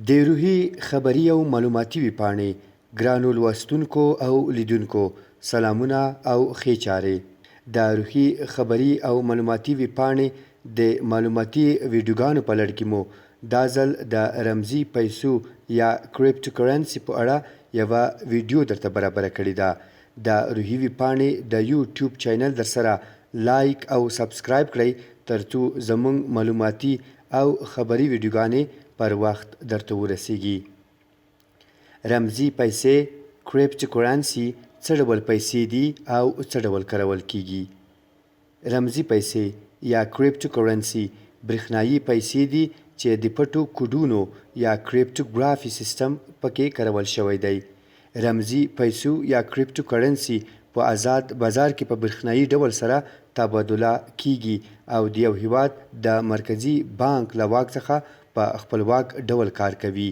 د روحي خبري او معلوماتي ویبپاڼې ګرانو لوستونکو او لیدونکو سلامونه او ښې چارې. د روحي خبري او معلوماتي ویبپاڼې د معلوماتي ویډیوګانو په لړ کې مو دا ځل د رمزي پیسو یا کریپټو کرنسي په اړه یوه ویډیو درته برابره کړې ده. د روحي ویبپاڼې د یوټیوب چینل درسره لایک او سبسکرایب کړئ ترڅو زموږ معلوماتي او خبري ویډیوګانې پر وخت درته ورسیږي. رمزي پیسې کریپټو کرنسي څه ډول پیسې دي او څه ډول کارول کیږي؟ رمزي پیسې یا کریپټو کرنسي برېښنایي پیسې دي چې د پټو کوډونو یا کریپټوګرافي سیستم پکې کارول شوی دی. رمزي پیسو یا کریپټو کرنسي په آزاد بازار کې په برېښنایي ډول سره تبادله کیږي او د یو هیواد د مرکزي بانک له واک څخه په خپلواک ډول کار کوي.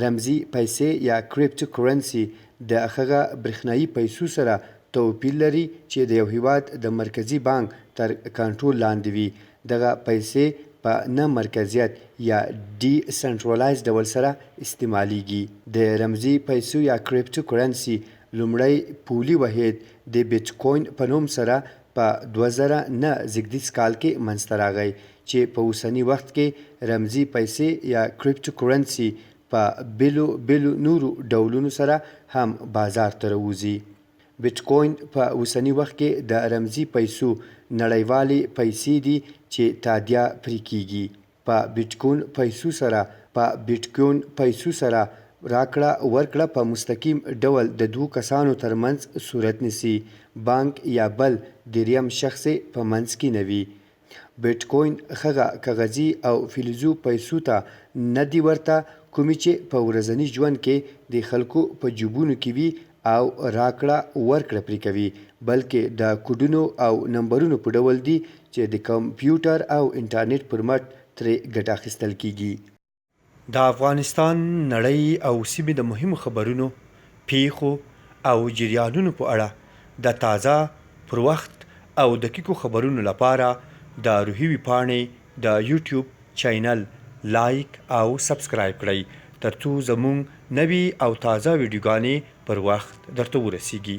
رمزي پیسې یا کریپټو کرنسي د هغه برېښنایي پیسو سره توپیر لري چې د یو هیواد د مرکزي بانک تر کنټرول لاندې وي. دغه پیسې په نه مرکزیت یا ډي سنټرالایز ډول سره استعمالیږي. د رمزي پیسو یا کریپټو کرنسي لومړی پولي واحد د بیټ کوین په نوم سره په 2009 زیږدیز کال کې منځته راغی چې په اوسني وخت کې رمزي پیسې یا کریپټو کرنسي په بیلو نورو ډولونو سره هم بازار ته راوځي. بیټ کوین په اوسني وخت کې د رمزي پیسو نړیوالې پیسې دي چې تادیه پرې کیږي. په بیټ کوین پیسو سره راکړه ورکړه په مستقیم ډول د دوو کسانو ترمنځ صورت نیسي. بانک یا بل دریم شخص په منځ کې نه وي. بیټ کوین هغه کاغذي او فلزي پیسو ته نه دي ورته کومې چې په ورځني ژوند کې د خلکو په جیبونو کې وي او راکړه ورکړه پرې کوي، بلکې د کوډونو او نمبرونو په ډول دي چې د کمپیوټر او انټرنیټ پر مټ ترې ګټه اخیستل کیږي. د افغانستان، نړۍ او سیمې د مهمو خبرونو، پیښو او جریانونو په اړه د تازه، پر وخت او دقیقو خبرونو لپاره د روحي ویبپاڼې د یوټیوب چینل لایک او سبسکرایب کړئ ترڅو زموږ نوي او تازه ویډیوګانې پر وخت درته ورسیږي.